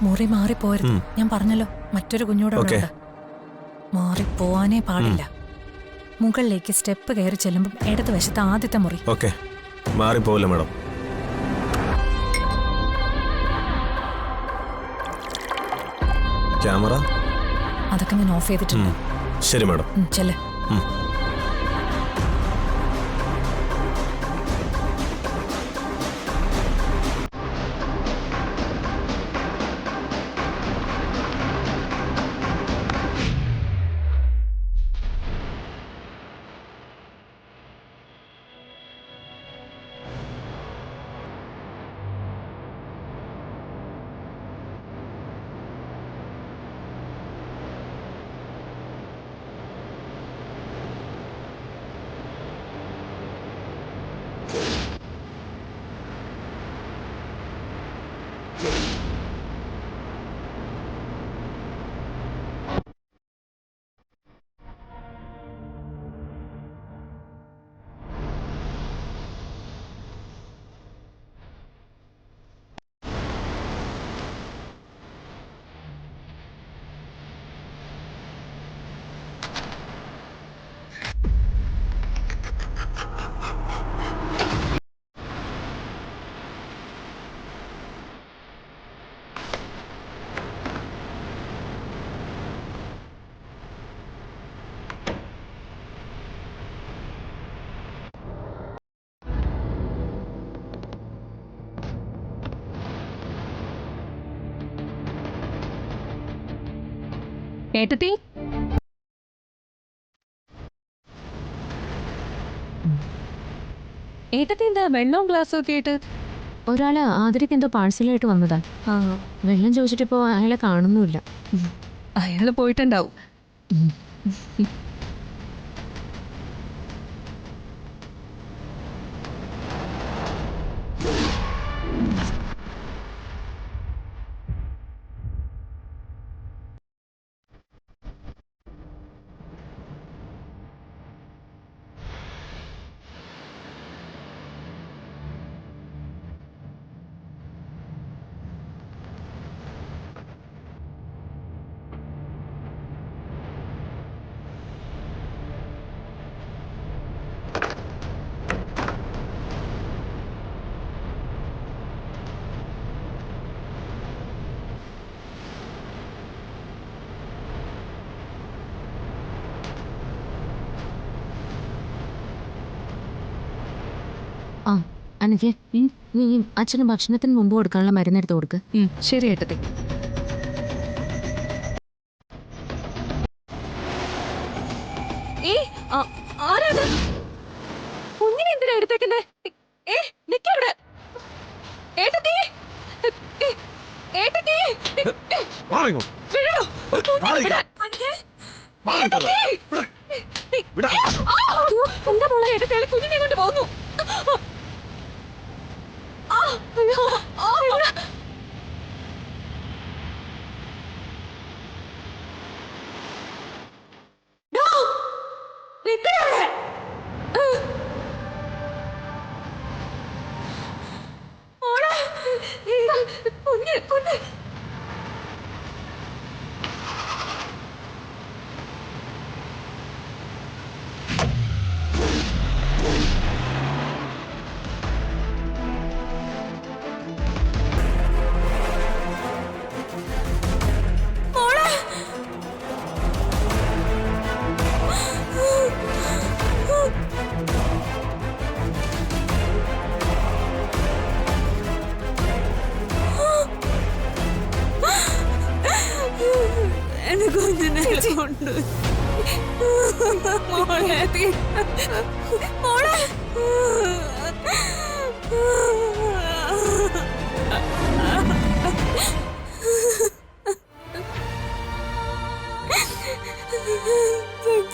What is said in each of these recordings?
മുറി മാറിപ്പോരുത്. ഞാൻ പറഞ്ഞല്ലോ മറ്റൊരു കുഞ്ഞോടെ മാറിപ്പോവാനേ പാടില്ല. മുകളിലേക്ക് സ്റ്റെപ്പ് കയറി ചെല്ലുമ്പോൾ ഇടത് വശത്ത് ആദ്യത്തെ മുറി. Okay, മാറിപ്പോവില്ല madam. ക്യാമറ അതൊക്കെ ഞാൻ ഓഫ് ചെയ്തിട്ടുണ്ട്. ശരി മാഡം. ചെല്ലേ. ഏട്ടത്തി, ഏട്ടത്തി എന്താ വെള്ളവും ഗ്ലാസ്സും ഒക്കെ ആയിട്ട്? ഒരാള് ആതിരക്ക് എന്തോ പാഴ്സലായിട്ട് വന്നതാ. വെള്ളം ചോദിച്ചിട്ടിപ്പോ അയാളെ കാണുന്നുമില്ല. അയാള് പോയിട്ടുണ്ടാവും. ആ അനക്ക് നീ അച്ഛന് ഭക്ഷണത്തിന് മുമ്പ് കൊടുക്കാനുള്ള മരുന്നെടുത്ത് കൊടുക്ക്. ശരി ഏട്ടത്തി. കുഞ്ഞിനെ എന്തിനാ എടുത്തേക്കുന്നേ? നിക്കവിടെ. ഏട്ടത്തി, ഏട്ടത്തി, എന്താ മോളെ ഏട്ടത്തി കുഞ്ഞിനെ കൊണ്ട് പോകുന്നു?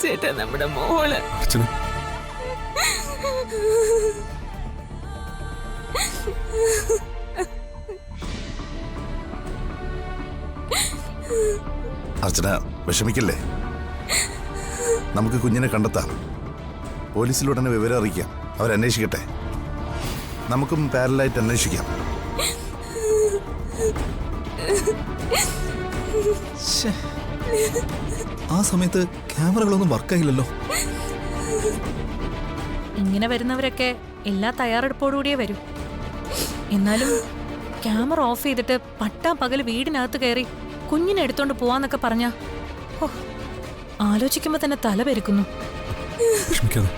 ചേട്ടാ നമ്മുടെ മോള് അർച്ചന വിഷമിക്കല്ലേ, നമുക്ക് കുഞ്ഞിനെ കണ്ടെത്താം. പോലീസിലുടനെ വിവരം അറിയിക്കാം, അവരന്വേഷിക്കട്ടെ. നമുക്കും പാരലായിട്ട് അന്വേഷിക്കാം. ശ്ശേ. ആ സമയത്ത് ക്യാമറകളൊന്നും വർക്കായില്ലല്ലോ. ഇങ്ങനെ വരുന്നവരൊക്കെ എല്ലാ തയ്യാറെടുപ്പോടുകൂടിയേ വരൂ. എന്നാലും ക്യാമറ ഓഫ് ചെയ്തിട്ട് പട്ടാ പകല് വീടിനകത്ത് കയറി കുഞ്ഞിനെ എടുത്തോണ്ട് പോവാന്നൊക്കെ പറഞ്ഞാ ആലോചിക്കുമ്പോ തന്നെ തല പെരുക്കുന്നു. വിഷമിക്കാതെ.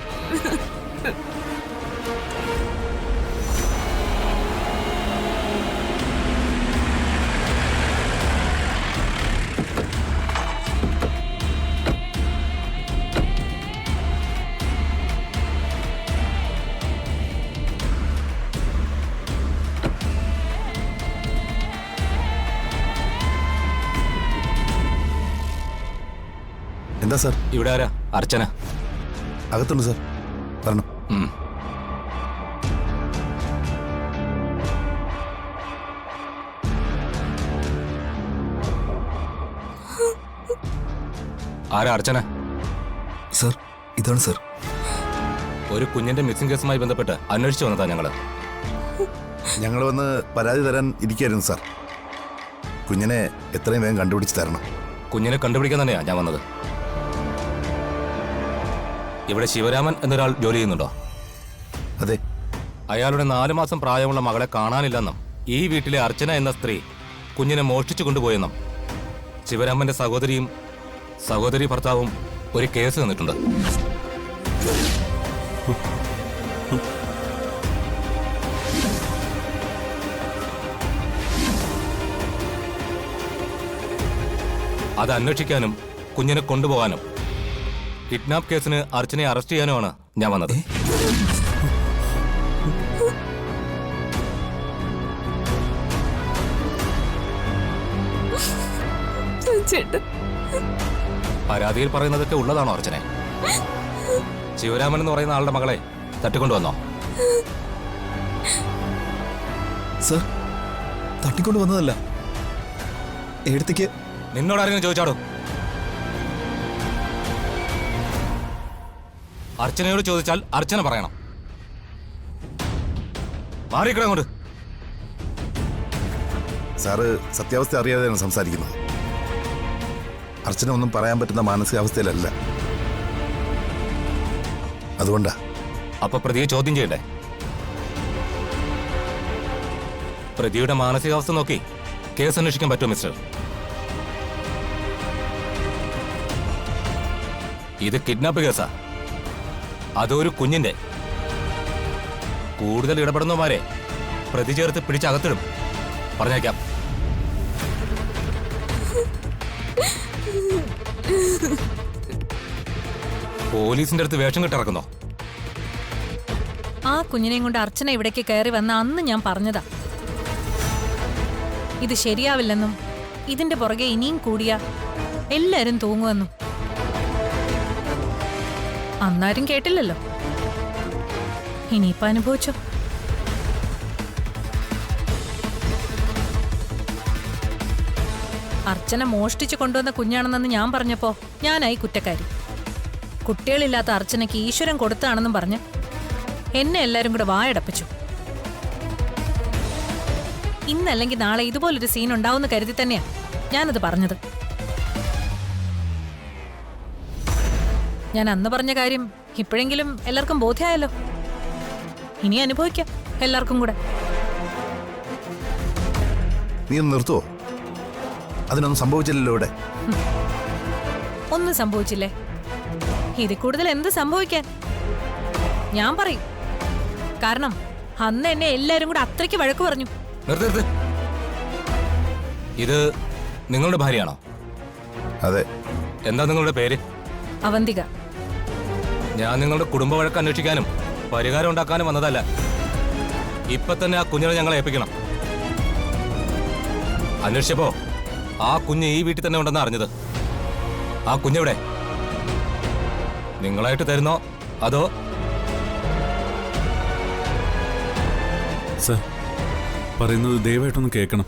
എന്താ സാർ? ഇവിടെ ആരാ? അർച്ചന. അകത്തുണ്ട് സാർ, പറഞ്ഞു. ആരാ അർച്ചന? സാർ, ഇതാണ് സാർ. ഒരു കുഞ്ഞിന്റെ മിസ്സിംഗ് കേസുമായി ബന്ധപ്പെട്ട് അന്വേഷിച്ചു വന്നതാ ഞങ്ങള്. ഞങ്ങൾ വന്ന് പരാതി തരാൻ ഇരിക്കായിരുന്നു സാർ. കുഞ്ഞിനെ എത്രയും വേഗം കണ്ടുപിടിച്ച് തരണം. കുഞ്ഞിനെ കണ്ടുപിടിക്കാൻ തന്നെയാ ഞാൻ വന്നത്. ഇവിടെ ശിവരാമൻ എന്നൊരാൾ ജോലി ചെയ്യുന്നുണ്ടോ? അതെ. അയാളുടെ 4 മാസം പ്രായമുള്ള മകളെ കാണാനില്ലെന്നും ഈ വീട്ടിലെ അർച്ചന എന്ന സ്ത്രീ കുഞ്ഞിനെ മോഷ്ടിച്ചു കൊണ്ടുപോയെന്നും ശിവരാമന്റെ സഹോദരിയും സഹോദരി ഭർത്താവും ഒരു കേസ് തന്നിട്ടുണ്ട്. അത് അന്വേഷിക്കാനും കുഞ്ഞിനെ കൊണ്ടുപോകാനും കിഡ്നാപ്പ് കേസിന് അർച്ചനയെ അറസ്റ്റ് ചെയ്യാനുമാണ് ഞാൻ വന്നത്. പരാതിയിൽ പറയുന്നതൊക്കെ ഉള്ളതാണോ അർച്ചനെ? ശിവരാമൻ എന്ന് പറയുന്ന ആളുടെ മകളെ തട്ടിക്കൊണ്ടുവന്നോ? സാർ, തട്ടിക്കൊണ്ട് വന്നതല്ല. എടുത്തേക്ക് നിന്നോട് ആരെങ്കിലും ചോദിച്ചാടോ? അർച്ചനയോട് ചോദിച്ചാൽ അർച്ചന പറയണം. മാറിക്കട അങ്ങോട്ട്. സാറ് സത്യാവസ്ഥ അറിയാതെയാണ് സംസാരിക്കുന്നത്. അർച്ചന ഒന്നും പറയാൻ പറ്റുന്ന മാനസികാവസ്ഥയിലല്ല, അതുകൊണ്ടാ. അപ്പൊ പ്രതിയെ ചോദ്യം ചെയ്യണ്ടേ? പ്രതിയുടെ മാനസികാവസ്ഥ നോക്കി കേസ് അന്വേഷിക്കാൻ പറ്റുമോ മിസ്റ്റർ? ഇത് കിഡ്നാപ്പ് കേസാ, അതൊരു കുഞ്ഞിന്റെ. കൂടുതൽ ഇടപെടുന്നവരെ പ്രതി ചേർത്ത് പിടിച്ചകത്തിടും, പറഞ്ഞേക്കാം. പോലീസിന്റെ അടുത്ത് വേഷം കെട്ടിറക്കുന്നോ? ആ കുഞ്ഞിനെയും കൊണ്ട് അർച്ചന ഇവിടേക്ക് കയറി വന്ന അന്ന് ഞാൻ പറഞ്ഞതാ, ഇത് ശരിയാവില്ലെന്നും ഇതിന്റെ പുറകെ ഇനിയും കൂടിയാ എല്ലാരും തൂങ്ങുമെന്നും. അന്നാരും കേട്ടില്ലല്ലോ. ഇനിയിപ്പോ അനുഭവിച്ചോ. അർച്ചന മോഷ്ടിച്ചു കൊണ്ടുവന്ന കുഞ്ഞാണെന്ന് ഞാൻ പറഞ്ഞപ്പോ ഞാനായി കുറ്റക്കാരി. കുട്ടികളില്ലാത്ത അർച്ചനയ്ക്ക് ഈശ്വരൻ കൊടുത്താണെന്നും പറഞ്ഞ് എന്നെ എല്ലാരും കൂടെ വായടപ്പിച്ചു. ഇന്നല്ലെങ്കിൽ നാളെ ഇതുപോലൊരു സീൻ ഉണ്ടാവുമെന്ന് കരുതി തന്നെയാ ഞാനത് പറഞ്ഞത്. ഞാൻ അന്ന് പറഞ്ഞ കാര്യം ഇപ്പോഴെങ്കിലും എല്ലാവർക്കും ബോധ്യമായല്ലോ. ഇനി അനുഭവിക്കാം എല്ലാവർക്കും കൂടെ. നീ ഒന്ന് നിർത്തുവോ? അതിനൊന്നും സംഭവിച്ചില്ലല്ലോ ഇവിടെ. ഒന്നും സംഭവിച്ചില്ലേ? ഇതിൽ കൂടുതൽ എന്ത് സംഭവിക്കാൻ? ഞാൻ പറയും. കാരണം അന്ന് എന്നെ എല്ലാരും കൂടെ അത്രയ്ക്ക് വഴക്ക് പറഞ്ഞു. നിർത്ത്. ഇത് നിങ്ങളുടെ ഭാര്യയാണോ? അതെ. എന്താ നിങ്ങളുടെ പേര്? അവന്തിക. ഞാൻ നിങ്ങളുടെ കുടുംബ വഴക്ക് അന്വേഷിക്കാനും പരിഹാരം ഉണ്ടാക്കാനും വന്നതല്ല. ഇപ്പൊ തന്നെ ആ കുഞ്ഞിനെ ഞങ്ങളെ ഏൽപ്പിക്കണം. അന്വേഷിച്ചപ്പോ ആ കുഞ്ഞ് ഈ വീട്ടിൽ തന്നെ ഉണ്ടെന്ന് അറിഞ്ഞത്. ആ കുഞ്ഞെവിടെ? നിങ്ങളായിട്ട് തരുന്നോ അതോ? സർ, പറയുന്നത് ദയവായിട്ടൊന്ന് കേൾക്കണം.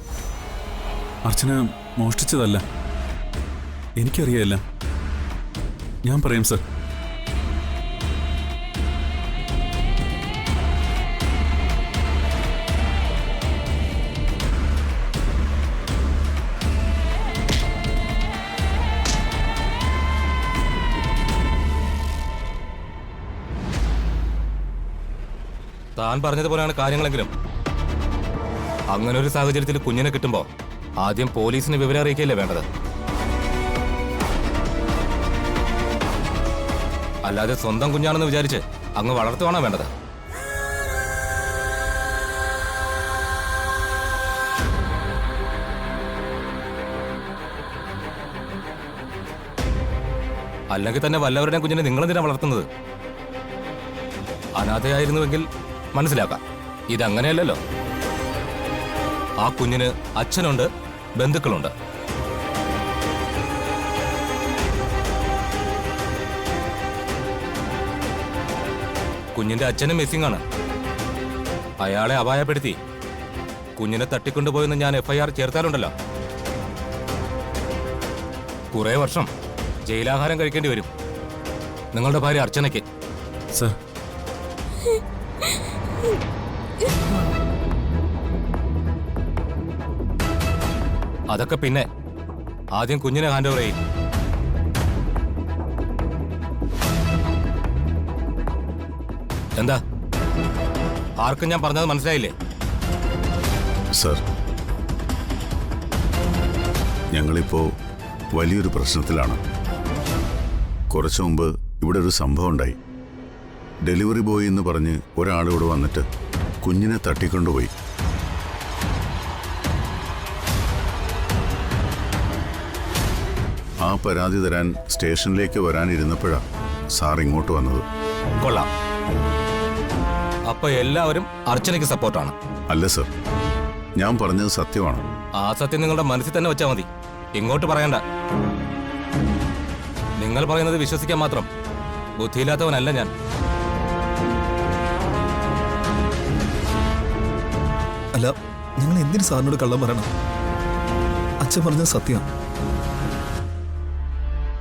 അർച്ചന മോഷ്ടിച്ചതല്ല. എനിക്കറിയാല്ല. ഞാൻ പറയാം സർ. താൻ പറഞ്ഞതുപോലെയാണ് കാര്യങ്ങളെങ്കിലും അങ്ങനെ ഒരു സാഹചര്യത്തിൽ കുഞ്ഞിനെ കിട്ടുമ്പോ ആദ്യം പോലീസിന് വിവരം അറിയിക്കുകയല്ലേ വേണ്ടത്. അല്ലാതെ സ്വന്തം കുഞ്ഞാണെന്ന് വിചാരിച്ച് അങ്ങ് വളർത്തുവാണോ വേണ്ടത്? അല്ലെങ്കിൽ തന്നെ വല്ലവരുടെയും കുഞ്ഞിനെ നിങ്ങളെന്തിനാ വളർത്തുന്നത്? അനാഥയായിരുന്നുവെങ്കിൽ മനസ്സിലാക്കാം. ഇതങ്ങനെയല്ലല്ലോ. ആ കുഞ്ഞിന് അച്ഛനുണ്ട്, ബന്ധുക്കളുണ്ട്. കുഞ്ഞിന്റെ അച്ഛനും മിസ്സിംഗ് ആണ്. അയാളെ അപായപ്പെടുത്തി കുഞ്ഞിനെ തട്ടിക്കൊണ്ടുപോയെന്ന് ഞാൻ FIR ചേർത്താലുണ്ടല്ലോ, കുറെ വർഷം ജയിലാഹാരം കഴിക്കേണ്ടി വരും നിങ്ങളുടെ ഭാര്യ അർച്ചനയ്ക്ക്. സർ, അതൊക്കെ പിന്നെ. ആദ്യം കുഞ്ഞിനെ ഹാൻഡ് ഓവർ ചെയ്യും. എന്താ, ആർക്കും ഞാൻ പറഞ്ഞത് മനസ്സിലായില്ലേ? സർ, ഞങ്ങളിപ്പോ വലിയൊരു പ്രശ്നത്തിലാണ്. കുറച്ചു മുമ്പ് ഇവിടെ ഒരു സംഭവം ഉണ്ടായി. ഡെലിവറി ബോയ് എന്ന് പറഞ്ഞ് ഒരാളിവിടെ വന്നിട്ട് കുഞ്ഞിനെ തട്ടിക്കൊണ്ടുപോയി. ആ പരാതി തരാൻ സ്റ്റേഷനിലേക്ക് വരാനിരുന്നപ്പോഴാണ് സാർ ഇങ്ങോട്ട് വന്നത്. കൊള്ളാം. അപ്പൊ എല്ലാവരും അർച്ചനയ്ക്ക് സപ്പോർട്ടാണ്? അല്ല സർ, ഞാൻ പറഞ്ഞത് സത്യമാണ്. ആ സത്യം നിങ്ങളുടെ മനസ്സിൽ തന്നെ വെച്ചാൽ മതി, ഇങ്ങോട്ട് പറയണ്ട. നിങ്ങൾ പറയുന്നത് വിശ്വസിക്കാൻ മാത്രം ബുദ്ധിയില്ലാത്തവനല്ല ഞാൻ. അല്ല, ഞങ്ങൾ എന്തിനു സാറിനോട് കള്ളം പറയണം? അച്ഛൻ പറഞ്ഞത് സത്യം.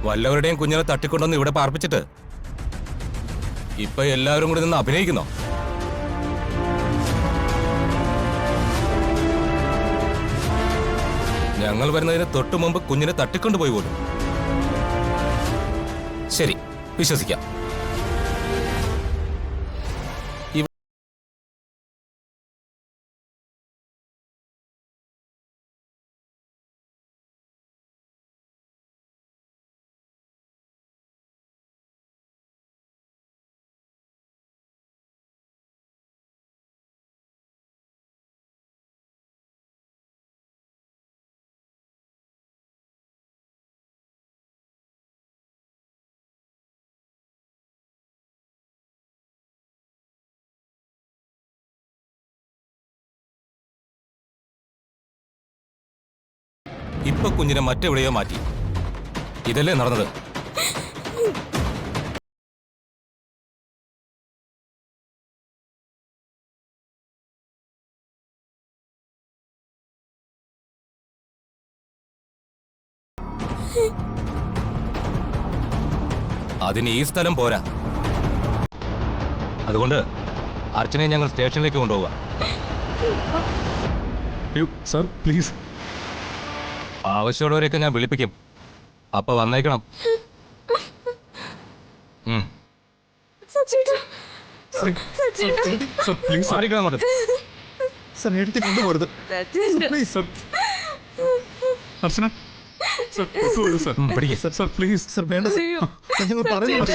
വല്ലവരുടെയും കുഞ്ഞിനെ തട്ടിക്കൊണ്ടൊന്ന് ഇവിടെ പാർപ്പിച്ചിട്ട് ഇപ്പൊ എല്ലാവരും കൂടി നിന്ന് അഭിനയിക്കുന്നോ? ഞങ്ങൾ വരുന്നതിന് തൊട്ടു മുമ്പ് കുഞ്ഞിനെ തട്ടിക്കൊണ്ടുപോയി പോലും. ശരി, വിശ്വസിക്കാം. ഇപ്പൊ കുഞ്ഞിനെ മറ്റെവിടെയോ മാറ്റി. ഇതല്ലേ നടന്നത്? അതിന് ഈ സ്ഥലം പോരാ. അതുകൊണ്ട് അർച്ചനയെ ഞങ്ങൾ സ്റ്റേഷനിലേക്ക് കൊണ്ടുപോവാം. Sir please. ആവശ്യമുള്ളവരെയൊക്കെ ഞാൻ വിളിപ്പിക്കും. അപ്പൊ വന്നേക്കണം. സർ, എടുത്ത് കൊണ്ടുപോകരുത് please. Sir, Archana sir, sir, sir please. Sir വേണ്ട, ഞങ്ങൾ പറയുന്നു.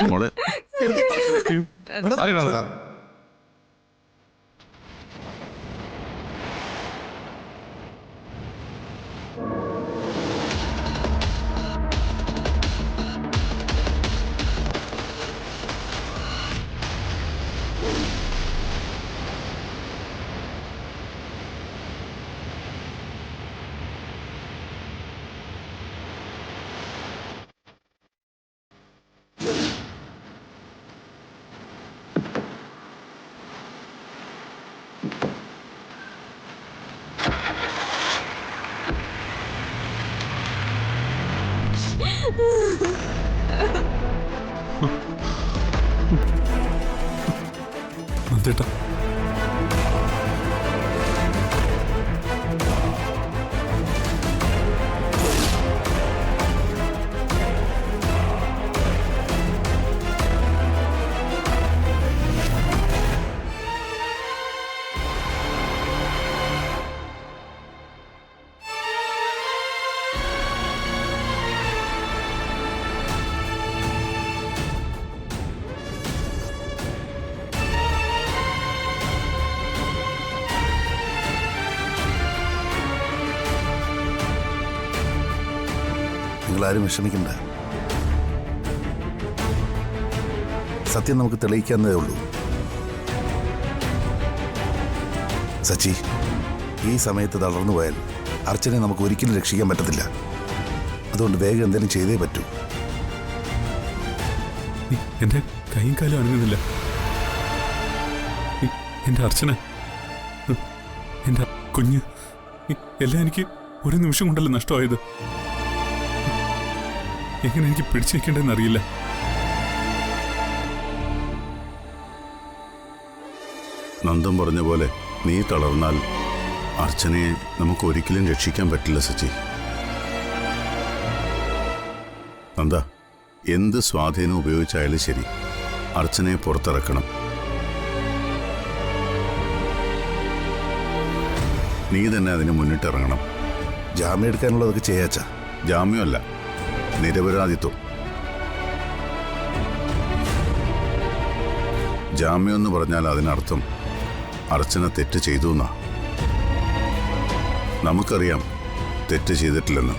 ചേട്ടാ, നിങ്ങളാരും വിഷമിക്കണ്ട. സത്യം നമുക്ക് തെളിയിക്കാവുന്നതേ ഉള്ളൂ. സച്ചി, ഈ സമയത്ത് തളർന്നു പോയാൽ അർച്ചനെ നമുക്ക് ഒരിക്കലും രക്ഷിക്കാൻ പറ്റത്തില്ല. അതുകൊണ്ട് വേഗം എന്തെങ്കിലും ചെയ്തേ പറ്റൂ. എൻ്റെ കൈയും കാലും അനങ്ങുന്നില്ല. എൻ്റെ അർച്ചന, എൻ്റെ കുഞ്ഞ്, എല്ലാം എനിക്ക് ഒരു നിമിഷം കൊണ്ടല്ല നഷ്ടമായത്. എങ്ങനെ എനിക്ക് പിടിച്ചു വെക്കേണ്ടതെന്ന് അറിയില്ല. നന്ദൻ പറഞ്ഞ പോലെ നീ തളർന്നാൽ അർച്ചനയെ നമുക്ക് ഒരിക്കലും രക്ഷിക്കാൻ പറ്റില്ല സച്ചി. നന്ദ, എന്ത് സ്വാധീനം ഉപയോഗിച്ചായാലും ശരി, അർച്ചനയെ പുറത്തിറക്കണം. നീ തന്നെ അതിന് മുന്നിട്ടിറങ്ങണം. ജാമ്യം എടുക്കാനുള്ളതൊക്കെ ചെയ്യാച്ച. ജാമ്യമല്ല, നിരപരാധിത്വം. ജാമ്യം എന്ന് പറഞ്ഞാൽ അതിനർത്ഥം അർച്ചന തെറ്റ് ചെയ്തു എന്നാ. നമുക്കറിയാം തെറ്റ് ചെയ്തിട്ടില്ലെന്ന്.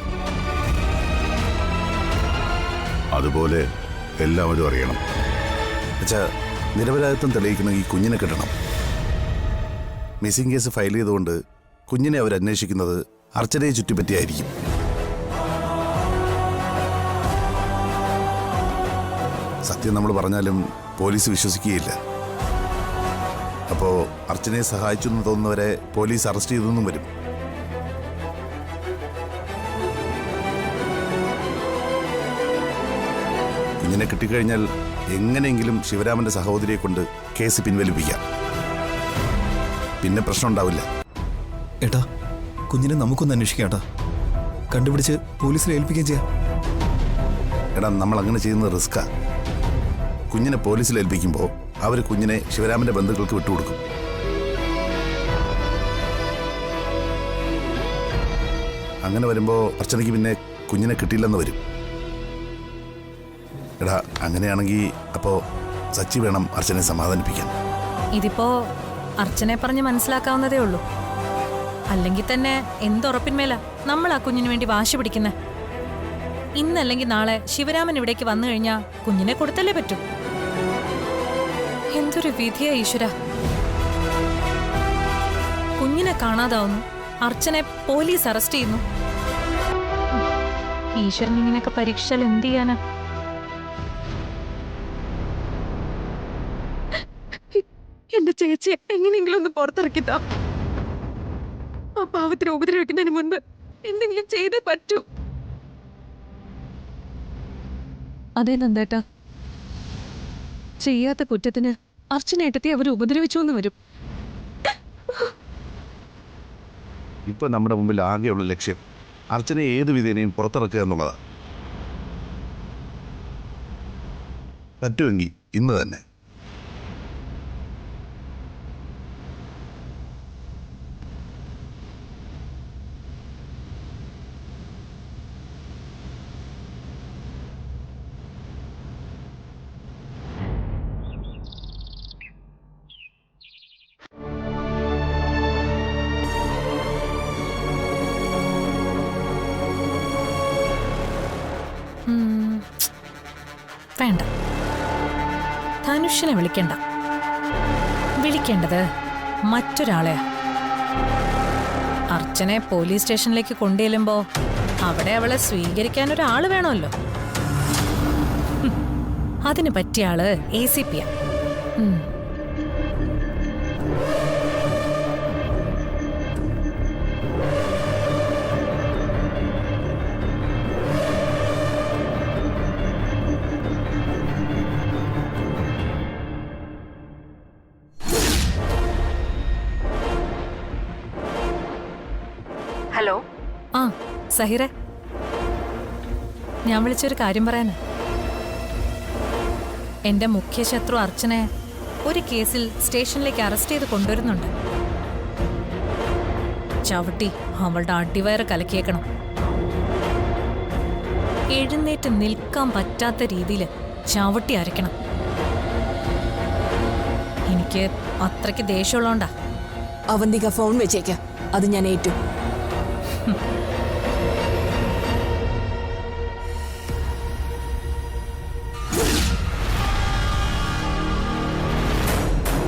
അതുപോലെ എല്ലാവരും അറിയണം. അച്ഛാ, നിരപരാധിത്വം തെളിയിക്കണമെങ്കിൽ കുഞ്ഞിനെ കിട്ടണം. മിസ്സിംഗ് കേസ് ഫയൽ ചെയ്തുകൊണ്ട് കുഞ്ഞിനെ അവർ അന്വേഷിക്കുന്നത് അർച്ചനയെ ചുറ്റിപ്പറ്റിയായിരിക്കും. സത്യം നമ്മൾ പറഞ്ഞാലും പോലീസ് വിശ്വസിക്കുകയില്ല. അപ്പോൾ അർച്ചനയെ സഹായിച്ചു എന്ന് തോന്നുന്നവരെ പോലീസ് അറസ്റ്റ് ചെയ്തെന്നും വരും. കുഞ്ഞിനെ കിട്ടിക്കഴിഞ്ഞാൽ എങ്ങനെയെങ്കിലും ശിവരാമന്റെ സഹോദരിയെ കൊണ്ട് കേസ് പിൻവലിപ്പിക്കാം. പിന്നെ പ്രശ്നം ഉണ്ടാവില്ല. ഏട്ടാ, കുഞ്ഞിനെ നമുക്കൊന്ന് അന്വേഷിക്കാം ഏട്ടാ. കണ്ടുപിടിച്ച് പോലീസിൽ ഏൽപ്പിക്കുകയും ചെയ്യാം. എടാ, നമ്മൾ അങ്ങനെ ചെയ്യുന്നത് റിസ്ക്കാ. കുഞ്ഞിനെ പോലീസിൽ ഏൽപ്പിക്കുമ്പോൾ അവർ കുഞ്ഞിനെ ശിവരാമന്റെ ബന്ധുക്കൾക്ക് വിട്ടുകൊടുക്കും. അങ്ങനെ വരുമ്പോൾ അർച്ചനയ്ക്ക് പിന്നെ കുഞ്ഞിനെ കിട്ടിയില്ലെന്ന് വരും. എടാ, അങ്ങനെയാണെങ്കിൽ അപ്പോൾ സച്ചി വേണം അർച്ചനയെ സമാധാനിപ്പിക്കാൻ. ഇതിപ്പോ അർച്ചനെ പറഞ്ഞ് മനസ്സിലാക്കാവുന്നതേ ഉള്ളൂ. അല്ലെങ്കിൽ തന്നെ എന്തുറപ്പിന്മേല നമ്മൾ ആ കുഞ്ഞിന് വേണ്ടി വാശി പിടിക്കുന്നേ? ഇന്നല്ലെങ്കിൽ നാളെ ശിവരാമൻ ഇവിടേക്ക് വന്നു കഴിഞ്ഞാൽ കുഞ്ഞിനെ കൊടുത്തല്ലേ പറ്റൂ. എന്തൊരു വിധിയാ ഈശ്വര. കുഞ്ഞിനെ കാണാതാവുന്നു, അർച്ചനെ പോലീസ് അറസ്റ്റ് ചെയ്യുന്നു. ഈശ്വരൻ ഇങ്ങനെയൊക്കെ പരീക്ഷിച്ചാൽ എന്ത് ചെയ്യാനാ? എന്റെ ചേച്ചിയെ എങ്ങനെയെങ്കിലും ഒന്ന് പുറത്തിറക്കിത്താ. ആ പാവത്തിനെ ഉപദ്രവിക്കുന്നതിന് മുൻപ് എന്തെങ്കിലും ചെയ്തേ പറ്റൂ. അതെ നന്ദേട്ടാ, ചെയ്യാത്ത കുറ്റത്തിന് അർച്ചനേട്ടത്തെ അവർ ഉപദ്രവിച്ചു എന്ന് വരും. ഇപ്പൊ നമ്മുടെ മുമ്പിൽ ആകെയുള്ള ലക്ഷ്യം അർച്ചനയെ ഏത് വിധേനയും പുറത്തിറക്കുക എന്നുള്ളതാണ്. പറ്റുമെങ്കിൽ ഇന്ന് തന്നെ. വേണ്ട, ധനുഷിനെ വിളിക്കണ്ട. വിളിക്കേണ്ടത് മറ്റൊരാളെയാ. അർച്ചനെ പോലീസ് സ്റ്റേഷനിലേക്ക് കൊണ്ടുചെല്ലുമ്പോ അവിടെ അവളെ സ്വീകരിക്കാൻ ഒരാള് വേണമല്ലോ. അതിന് പറ്റിയ ആള് ACP യാ. ഹലോ. ആ സഹിറേ, ഞാൻ വിളിച്ചൊരു കാര്യം പറയാനാ. എന്റെ മുഖ്യ ശത്രു അർച്ചനെ ഒരു കേസിൽ സ്റ്റേഷനിലേക്ക് അറസ്റ്റ് ചെയ്ത് കൊണ്ടുവരുന്നുണ്ട്. ചവിട്ടി അവളുടെ അടിവയറ് കലക്കിയേക്കണം. എഴുന്നേറ്റ് നിൽക്കാൻ പറ്റാത്ത രീതിയിൽ ചവിട്ടി അരയ്ക്കണം. എനിക്ക് അത്രയ്ക്ക് ദേഷ്യമുള്ളോണ്ടാ. അവന്തിക ഫോൺ വെച്ചേക്ക, അത് ഞാൻ ഏറ്റു.